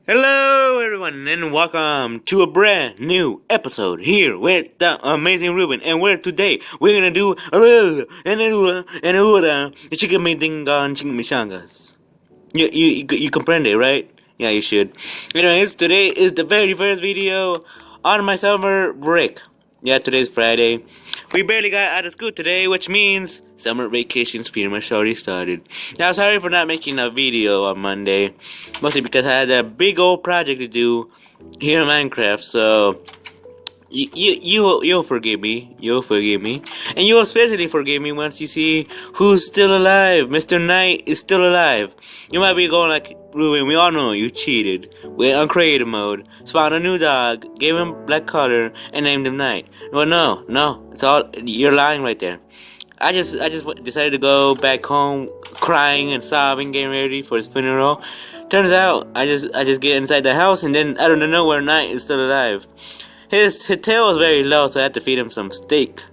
Hello, everyone, and welcome to a brand new episode here with the amazing Ruben. And where today we're gonna do chicken ding chicken mishangas. You comprehend it, right? Yeah, you should. Anyways, today is the very first video on my summer break. Yeah, today's Friday. We barely got out of school today, which means summer vacation's pretty much already started. Now, sorry for not making a video on Monday, mostly because I had a big old project to do here in Minecraft. So you'll forgive me. You'll forgive me, and you'll especially forgive me once you see who's still alive. Mr. Knight is still alive. You might be going like, Ruben, we all know you cheated. Went on creative mode, spawned a new dog, gave him black color, and named him Knight. Well, no, it's all you're lying right there. I just decided to go back home, crying and sobbing, getting ready for his funeral. Turns out I just get inside the house, and then out of nowhere, Knight is still alive. His tail was very low, so I had to feed him some steak.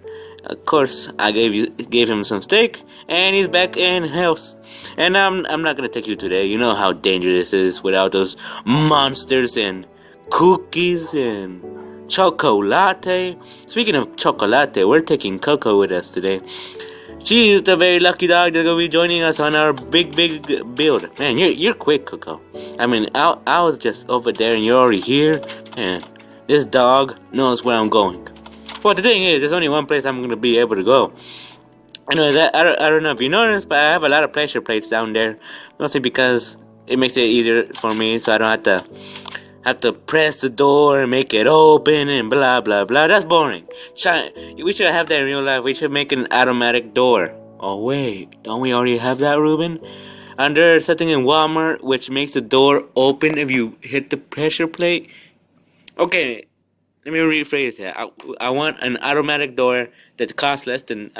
Of course, I gave him some steak, and he's back in house. And I'm not gonna take you today. You know how dangerous this is without those monsters and cookies and chocolate. Speaking of chocolate, we're taking Coco with us today. She is the very lucky dog that's gonna be joining us on our big build. Man, you're quick, Coco. I mean, I was just over there, and you're already here. Man, this dog knows where I'm going. Well, the thing is, there's only one place I'm gonna be able to go. Anyways, I don't know if you noticed, but I have a lot of pressure plates down there, mostly because it makes it easier for me, so I don't have to press the door and make it open and blah blah blah. That's boring. We should have that in real life. We should make an automatic door. Oh wait, don't we already have that, Ruben? And there's something in Walmart which makes the door open if you hit the pressure plate. Okay, let me rephrase that. I want an automatic door that costs less than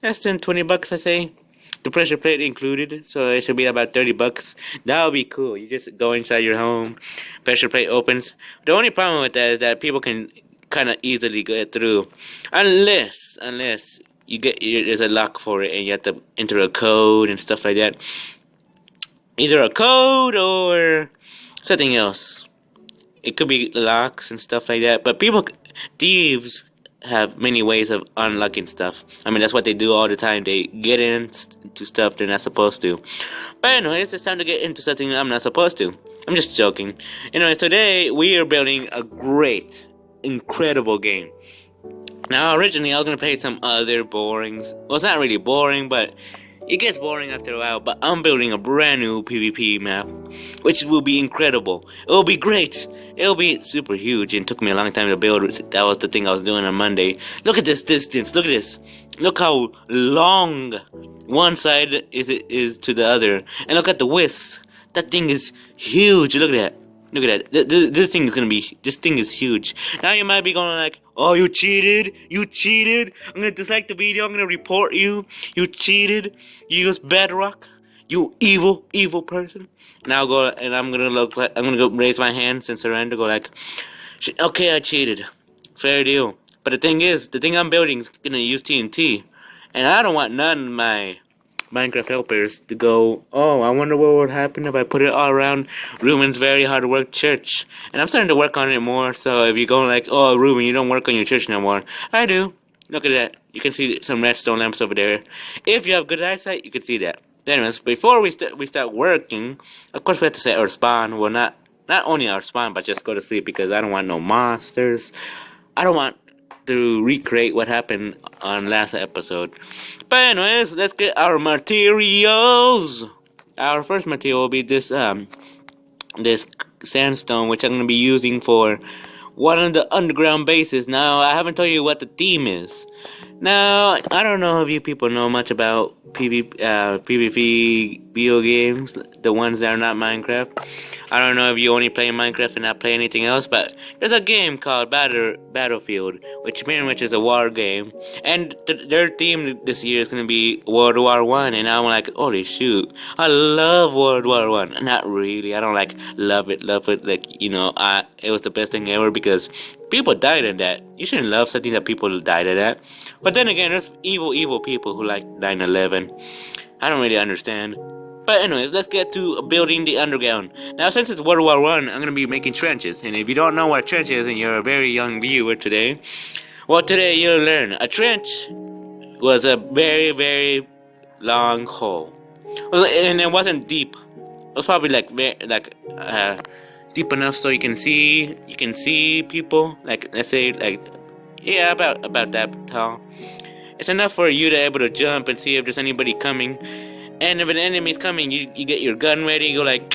$20, I say. The pressure plate included, so it should be about $30. That would be cool. You just go inside your home, pressure plate opens. The only problem with that is that people can kind of easily get through, unless there's a lock for it and you have to enter a code and stuff like that. Either a code or something else. It could be locks and stuff like that, but thieves have many ways of unlocking stuff. I mean, that's what they do all the time. They get into stuff they're not supposed to. But anyways, it's time to get into something I'm not supposed to. I'm just joking. Anyways, today we are building a great, incredible game. Now, originally I was gonna play some other borings. Well, it's not really boring, but it gets boring after a while. But I'm building a brand new PvP map, which will be incredible. It will be great. It will be super huge, and it took me a long time to build. That was the thing I was doing on Monday. Look at this distance. Look at this. Look how long one side is to the other, and look at the width. That thing is huge. Look at that. Look at that. This thing is huge. Now you might be going like, oh, you cheated. You cheated. I'm going to dislike the video. I'm going to report you. You cheated. You used bedrock. You evil person. Now go, and I'm going to go raise my hands and surrender. Go like, okay, I cheated. Fair deal. But the thing I'm building is going to use TNT. And I don't want none of my Minecraft helpers to go, oh, I wonder what would happen if I put it all around Ruben's very hard work church. And I'm starting to work on it more, so if you go like, oh, Ruben, you don't work on your church no more. I do. Look at that. You can see some redstone lamps over there. If you have good eyesight, you can see that. Anyways, before we start working, of course we have to set our spawn. Well, not only our spawn, but just go to sleep because I don't want no monsters. I don't want to recreate what happened on last episode. But anyways, let's get our materials. Our first material will be this sandstone, which I'm gonna be using for one of the underground bases. Now, I haven't told you what the theme is. Now, I don't know if you people know much about PvP video games, the ones that are not Minecraft. I don't know if you only play Minecraft and not play anything else, but there's a game called Battlefield, which pretty much is a war game, and their theme this year is going to be World War One, and I'm like, holy shoot, I love World War One. Not really, I don't like love it, like, you know, it was the best thing ever because people died in that. You shouldn't love something that people died in that. But then again, there's evil people who like 9/11. I don't really understand. But anyways, let's get to building the underground. Now, since it's World War One, I'm gonna be making trenches. And if you don't know what trench is, and you're a very young viewer today, well, today you'll learn. A trench was a very, very long hole, and it wasn't deep. It was probably deep enough so you can see people. Like, let's say, like, yeah, about that tall. It's enough for you to able to jump and see if there's anybody coming. And if an enemy's coming, you get your gun ready, you go like,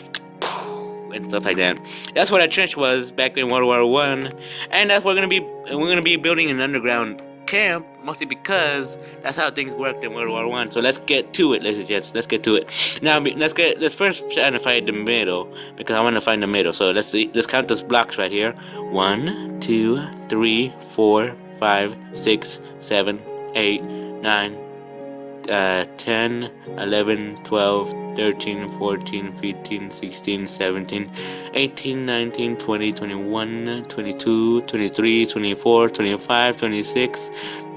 and stuff like that. That's what a trench was back in World War One, and that's what we're gonna be building an underground camp, mostly because that's how things worked in World War One. So let's get to it, ladies and gents. Let's get to it. Now let's first try to find the middle, because I want to find the middle. So let's count those blocks right here. 1, 2, 3, 4, 5, 6, 7, 8, 9, 10, 11, 12, 13, 14, 15, 16, 17, 18, 19, 20, 21, 22, 23, 24, 25, 26,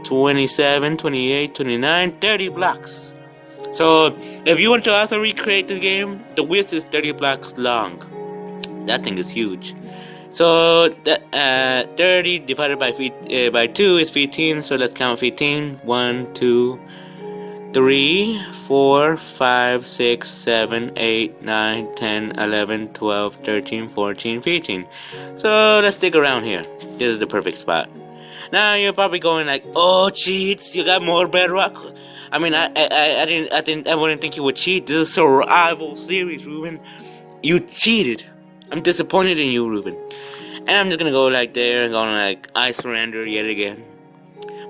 27, 28, 29, 30 blocks. So if you want to also recreate this game, the width is 30 blocks long. That thing is huge. So that 30 divided by 2 is 15. So let's count 15. 1, 2, 3, 4, 5, 6, 7, 8, 9, 10, 11, 12, 13, 14, 15. So let's dig around here. This is the perfect spot. Now you're probably going like, oh, cheats, you got more bedrock. I mean, I wouldn't think you would cheat. This is a survival series, Ruben. You cheated. I'm disappointed in you, Ruben. And I'm just gonna go like there and going like, I surrender yet again.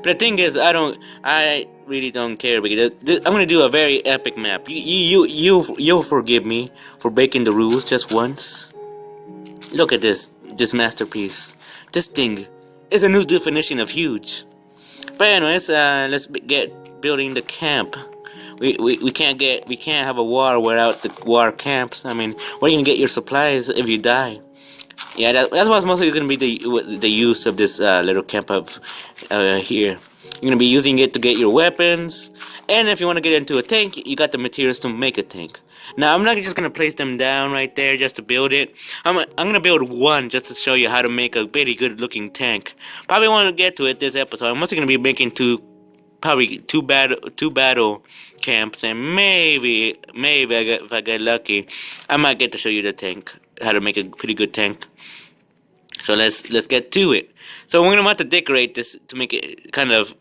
But the thing is, I really don't care, because I'm gonna do a very epic map. You'll forgive me for breaking the rules just once. Look at this masterpiece. This thing is a new definition of huge. But anyways, let's get building the camp. We can't have a war without the war camps. I mean, where are you gonna get your supplies if you die? Yeah, that's what's mostly gonna be the use of this little camp of here. You're gonna be using it to get your weapons, and if you want to get into a tank, you got the materials to make a tank. Now, I'm not just gonna place them down right there just to build it. I'm gonna build one just to show you how to make a very good looking tank. Probably want to get to it this episode. I'm mostly gonna be making two battle camps, and maybe if I get lucky, I might get to show you the tank, how to make a pretty good tank. So let's get to it. So we're gonna want to decorate this to make it kind of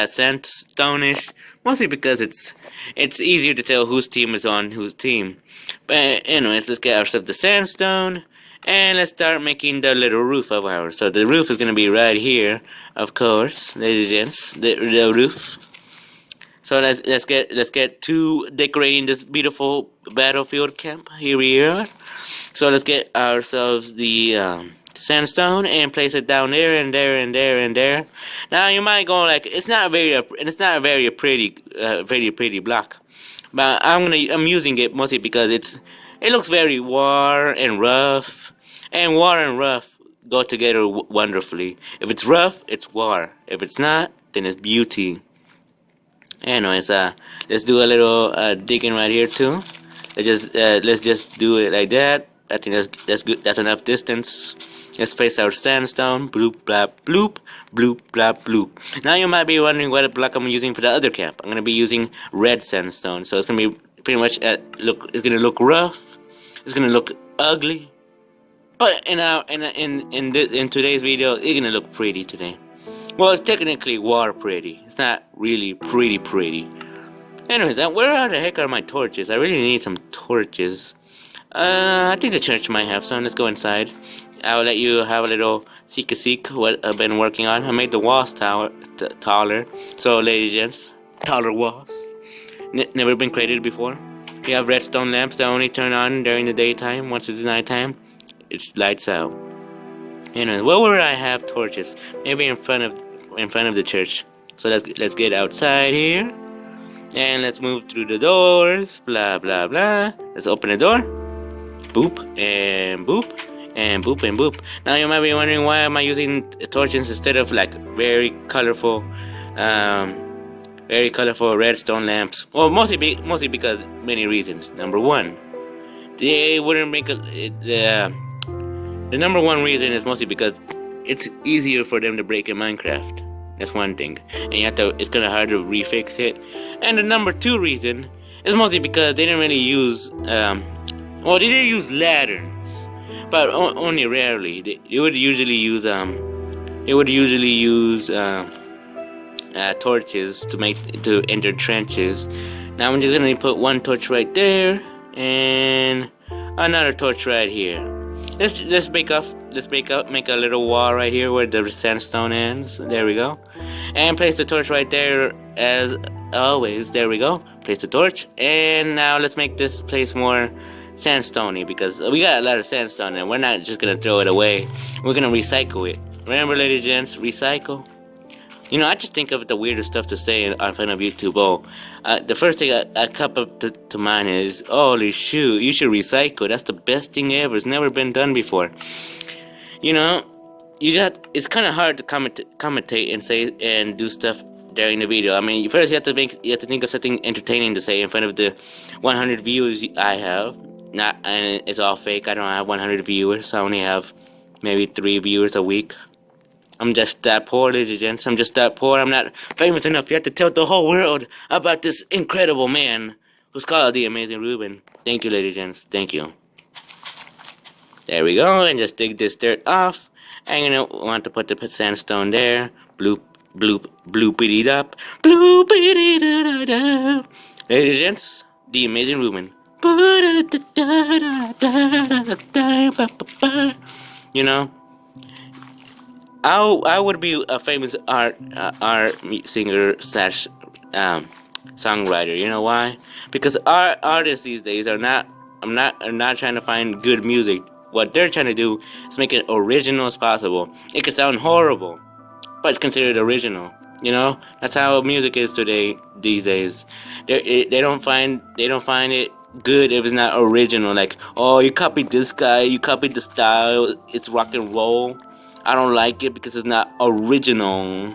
sandstone-ish, mostly because it's easier to tell whose team is on whose team. But anyways, let's get ourselves the sandstone, and let's start making the little roof of ours. So the roof is gonna be right here, of course, ladies and gents, the roof. So let's get to decorating this beautiful battlefield camp. Here we are. So let's get ourselves the sandstone and place it down there and there and there and there. Now you might go like, it's not a very pretty block, but I'm using it mostly because it looks very war and rough, and war and rough go together wonderfully. If it's rough, it's war. If it's not, then it's beauty. Anyways, let's do a little digging right here too. Let's just do it like that. I think that's good. That's enough distance. Let's place our sandstone. Bloop, blap, bloop, bloop, blap, bloop. Now you might be wondering what block I'm using for the other camp. I'm gonna be using red sandstone, so it's gonna be pretty much it's gonna look rough. It's gonna look ugly. But in today's video, it's gonna look pretty today. Well, it's technically war pretty. It's not really pretty. Anyways, where the heck are my torches? I really need some torches. I think the church might have some. Let's go inside. I'll let you have a little seek what I've been working on. I made the walls taller. So, ladies and gents, taller walls. Never been created before. We have redstone lamps that only turn on during the daytime. Once it's nighttime, it lights out. Anyway, where would I have torches? Maybe in front of the church. So let's get outside here, and let's move through the doors. Blah blah blah. Let's open the door. Boop and boop and boop and boop. Now you might be wondering, why am I using torches instead of like very colorful very colorful redstone lamps. Well, mostly because many reasons. Number one, they wouldn't make the number one reason is mostly because it's easier for them to break in Minecraft. That's one thing, and it's kind of hard to refix it. And the number two reason is mostly because they didn't really use they did use lanterns, but only rarely. They would usually use torches to enter trenches. Now I'm just gonna put one torch right there and another torch right here. Let's make a little wall right here where the sandstone ends. There we go. And place the torch right there as always. There we go. Place the torch. And now let's make this place more sandstone-y, because we got a lot of sandstone and we're not just gonna throw it away. We're gonna recycle it. Remember, ladies and gents, recycle. You know, I just think of the weirdest stuff to say in front of YouTube. The first thing I come up to mind is, holy shoot, you should recycle. That's the best thing ever. It's never been done before. You know, it's kind of hard to commentate and say and do stuff during the video. I mean, first you have to think of something entertaining to say in front of the 100 views I have. And it's all fake. I don't have 100 viewers. I only have maybe 3 viewers a week. I'm just that poor, ladies and gents. I'm just that poor. I'm not famous enough yet to tell the whole world about this incredible man who's called the Amazing Ruben. Thank you, ladies and gents. Thank you. There we go. And just dig this dirt off. I'm gonna want to put the sandstone there. Bloop, bloop, bloopity dop. Bloopity da da da. Ladies and gents, the Amazing Ruben. You know, I would be a famous art singer slash songwriter. You know why? Because our artists these days are not trying to find good music. What they're trying to do is make it original as possible. It could sound horrible, but it's considered original. You know, that's how music is these days. They don't find it good if it's not original. Like, oh, you copied this guy, you copied the style, it's rock and roll. I don't like it because it's not original.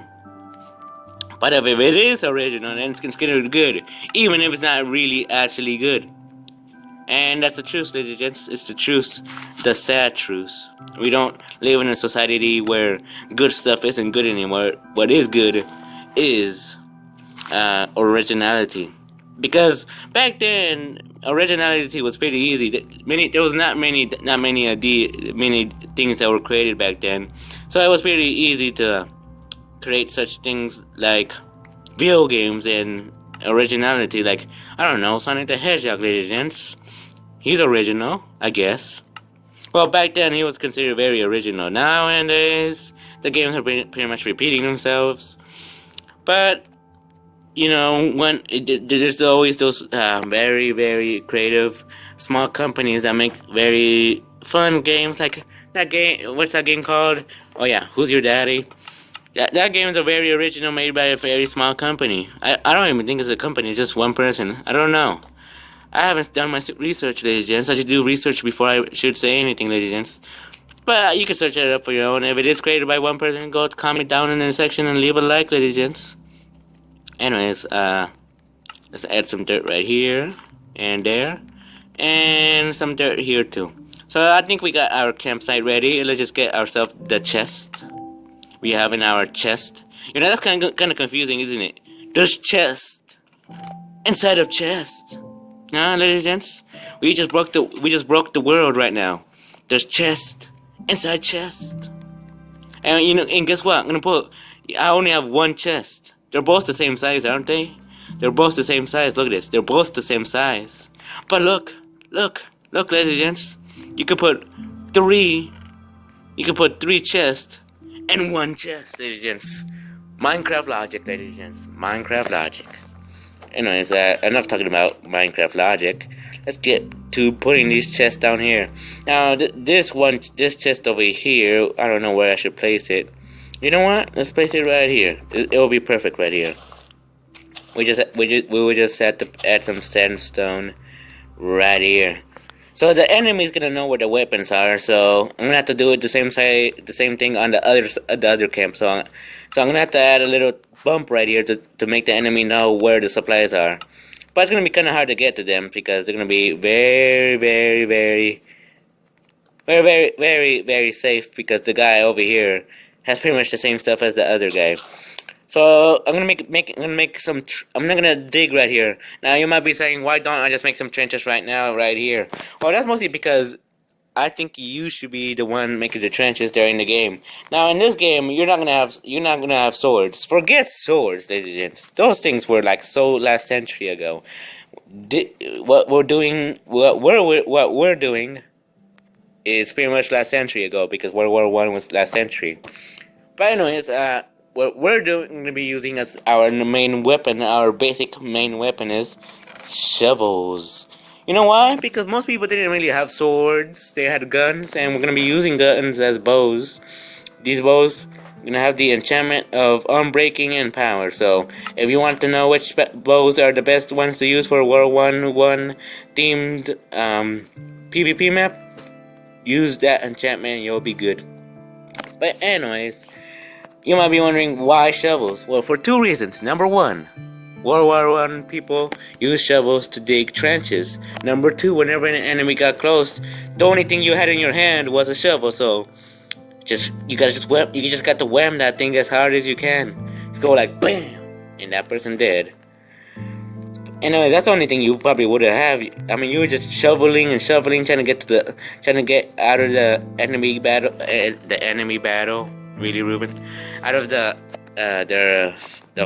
But if it is original, then it's considered good, even if it's not really actually good. And that's the truth, ladies and gents. It's the truth, the sad truth. We don't live in a society where good stuff isn't good anymore. What is good is originality. Because back then, originality was pretty easy. There was not many things that were created back then, so it was pretty easy to create such things like video games and originality. Like, I don't know, Sonic the Hedgehog, ladies and gents. He's original, I guess. Well, back then he was considered very original. Nowadays, the games are pretty much repeating themselves, but you know, there's always those very, very creative small companies that make very fun games. Like that game, what's that game called? Oh yeah, Who's Your Daddy? That game is a very original, made by a very small company. I don't even think it's a company, it's just one person. I don't know. I haven't done my research, ladies and gents. I should do research before I should say anything, ladies and gents. But you can search it up for your own. If it is created by one person, go comment down in the section and leave a like, ladies and gents. Anyways, let's add some dirt right here and there, and some dirt here too. So I think we got our campsite ready. Let's just get ourselves the chest. We have in our chest. You know, that's kind of confusing, isn't it? There's chest inside of chest. Ladies and gents, we just broke the world right now. There's chest inside chest, and you know, and guess what? I only have one chest. They're both the same size, aren't they? They're both the same size. Look at this. They're both the same size. But look, ladies and gents. You could put 3 chests in one chest, ladies and gents. Minecraft logic, ladies and gents. Minecraft logic. Anyways, enough talking about Minecraft logic. Let's get to putting these chests down here. Now, this chest over here, I don't know where I should place it. You know what? Let's place it right here. It will be perfect right here. We will just have to add some sandstone right here. So the enemy's gonna know where the weapons are. So I'm gonna have to do it the same thing on the other camp. So I'm gonna have to add a little bump right here to make the enemy know where the supplies are. But it's gonna be kind of hard to get to them because they're gonna be very safe because the guy over here has pretty much the same stuff as the other guy. So I'm gonna make some. I'm not gonna dig right here. Now you might be saying, why don't I just make some trenches right now, right here? Well, that's mostly because I think you should be the one making the trenches during the game. Now in this game, you're not gonna have swords. Forget swords, ladies and gents. Those things were like so last century ago. What we're doing is pretty much last century ago because World War One was last century. But anyways, what we're going to be using as our main weapon, our basic main weapon is shovels. You know why? Because most people didn't really have swords, they had guns, and we're going to be using guns as bows. These bows are going to have the enchantment of unbreaking and power. So if you want to know which bows are the best ones to use for World War One themed PvP map, use that enchantment and you'll be good. But anyways, you might be wondering why shovels. Well, for two reasons. Number one, World War One people used shovels to dig trenches. Number two, whenever an enemy got close, the only thing you had in your hand was a shovel. So, you just got to wham that thing as hard as you can. Go like bam, and that person dead. Anyways, that's the only thing you probably would have. I mean, you were just shoveling, trying to get out of the enemy battle. Really, Ruben, out of the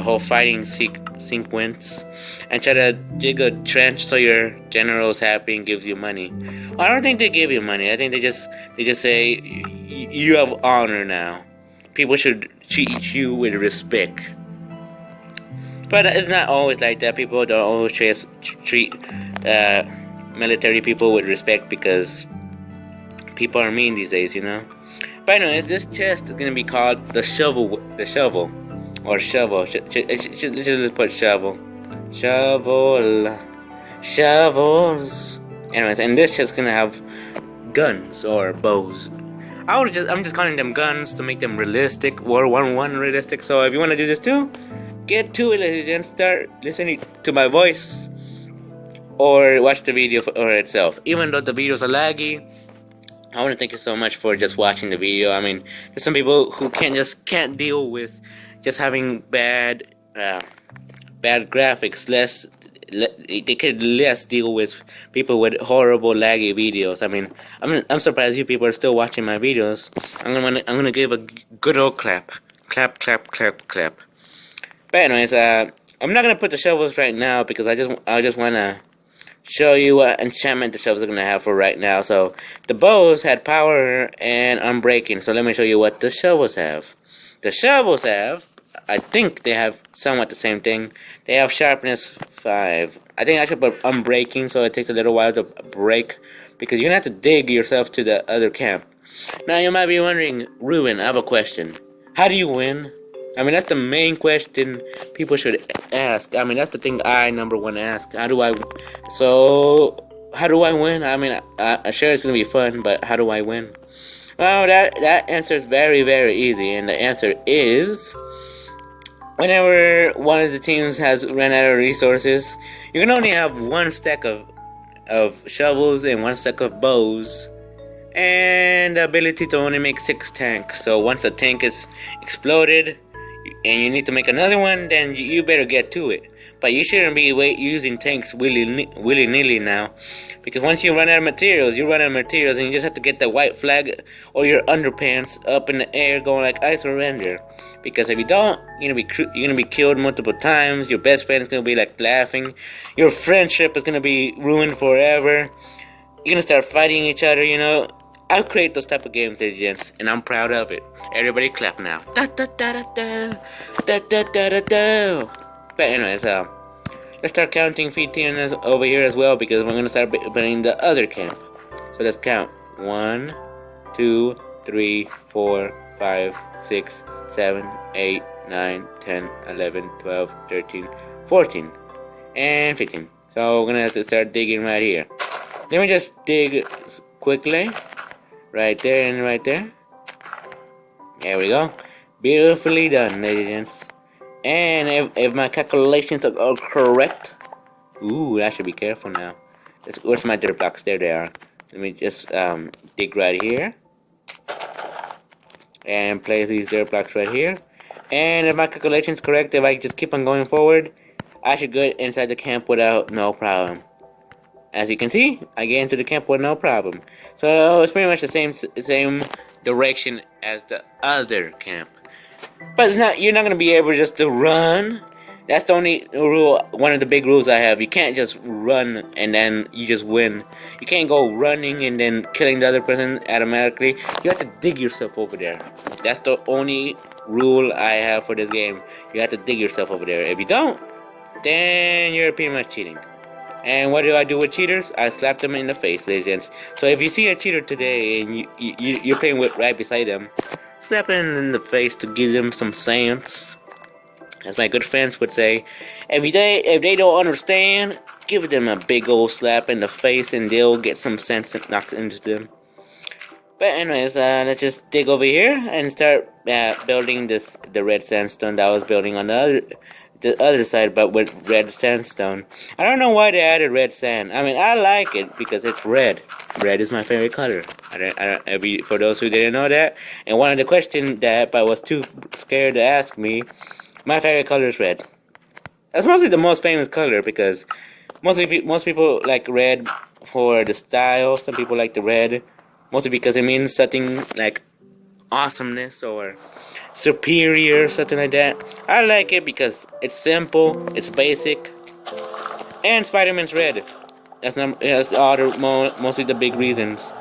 whole fighting sequence, and try to dig a trench so your general's happy and gives you money. Well, I don't think they give you money. I think they just say you have honor now. People should treat you with respect. But it's not always like that. People don't always treat military people with respect because people are mean these days, you know. But anyways, this chest is gonna be called the shovel, or shovel. Just put shovel, shovels. Anyways, and this chest is gonna have guns or bows. I'm just calling them guns to make them realistic, World War One realistic. So if you want to do this too, get to it and start listening to my voice, or watch the video for itself. Even though the videos are laggy, I want to thank you so much for just watching the video. I mean, there's some people who can't deal with just having bad graphics. They could less deal with people with horrible laggy videos. I mean, I'm surprised you people are still watching my videos. I'm gonna give a good old clap. But anyways, I'm not gonna put the shovels right now because I just wanna show you what enchantment the shovels are gonna have for right now. So the bows had power and unbreaking. So let me show you what the shovels have. The shovels have, I think they have somewhat the same thing. They have sharpness 5. I think I should put unbreaking so it takes a little while to break because you're gonna have to dig yourself to the other camp. Now you might be wondering, Ruben, I have a question. How do you win? I mean, that's the main question people should ask. I mean, that's the thing number one ask. How do I win? I mean, I'm sure it's gonna be fun, but how do I win? Well, that answer is very, very easy, and the answer is whenever one of the teams has run out of resources, you can only have one stack of shovels and one stack of bows, and the ability to only make 6 tanks. So once a tank is exploded and you need to make another one, then you better get to it. But you shouldn't be using tanks willy-nilly now, because once you run out of materials, and you just have to get the white flag or your underpants up in the air going like, I surrender. Because if you don't, you're gonna be killed multiple times. Your best friend is gonna be like laughing. Your friendship is gonna be ruined forever. You're gonna start fighting each other, you know. I create those type of games, gents, and I'm proud of it. Everybody clap now. Da da da da da da da da da da. But anyways, let's start counting feet over here as well, because we're gonna start building the other camp. So let's count. 1, 2, 3, 4, 5, 6, 7, 8, 9, 10, 11, 12, 13, 14, and 15. So we're gonna have to start digging right here. Let me just dig quickly. Right there and right there. There we go. Beautifully done, ladies and gents. And if my calculations are correct. Ooh, I should be careful now. Where's my dirt blocks? There they are. Let me just dig right here. And place these dirt blocks right here. And if my calculations correct, if I just keep on going forward, I should get inside the camp without no problem. As you can see, I get into the camp with no problem. So it's pretty much the same direction as the other camp. But it's not. You're not gonna be able just to run. That's the only rule. One of the big rules I have. You can't just run and then you just win. You can't go running and then killing the other person automatically. You have to dig yourself over there. That's the only rule I have for this game. You have to dig yourself over there. If you don't, then you're pretty much cheating. And what do I do with cheaters? I slap them in the face, legends. So if you see a cheater today and you're playing with right beside them, slap them in the face to give them some sense. As my good friends would say, if they don't understand, give them a big old slap in the face and they'll get some sense knocked into them. But anyways, let's just dig over here and start building the red sandstone that I was building on the other side, but with red sandstone. I don't know why they added red sand. I mean, I like it because it's red. Red is my favorite color. For those who didn't know that, and wanted to question that, but was too scared to ask me, my favorite color is red. That's mostly the most famous color because most people like red for the style. Some people like the red mostly because it means something like awesomeness or superior, something like that. I like it because it's simple, it's basic, and Spider-Man's red. That's mostly the big reasons.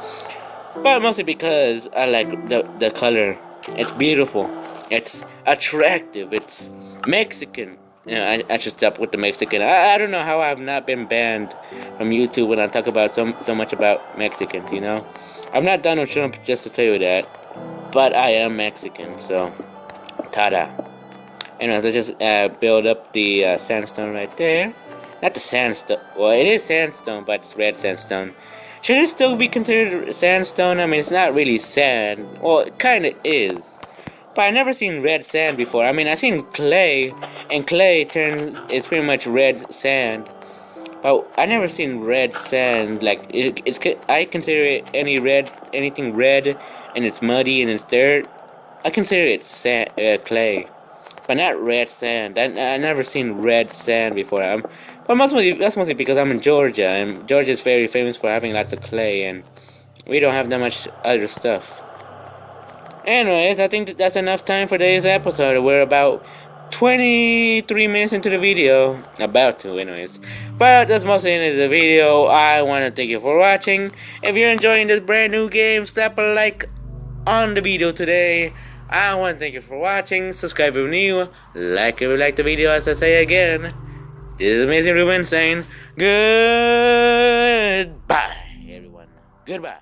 But mostly because I like the color. It's beautiful. It's attractive. It's Mexican. You know, I should stop with the Mexican. I don't know how I've not been banned from YouTube when I talk about so much about Mexicans, you know? I'm not Donald Trump, just to tell you that. But I am Mexican, so ta-da. Anyways, let's just build up the sandstone right there. Not the sandstone. Well, it is sandstone, but it's red sandstone. Should it still be considered sandstone? I mean, it's not really sand. Well, it kind of is. But I've never seen red sand before. I mean, I've seen clay, and clay is pretty much red sand. But I never seen red sand. Like I consider it anything red, and it's muddy and it's dirt. I consider it sand, clay, but not red sand. I never seen red sand before. But that's mostly because I'm in Georgia, and Georgia is very famous for having lots of clay, and we don't have that much other stuff. Anyways, I think that's enough time for today's episode. We're about 23 minutes into the video. About to, anyways. But that's mostly the end of the video. I want to thank you for watching. If you're enjoying this brand new game, slap a like on the video today. I want to thank you for watching. Subscribe if you're new. Like if you like the video, as I say again. This is Amazing Ruben saying goodbye, everyone. Goodbye.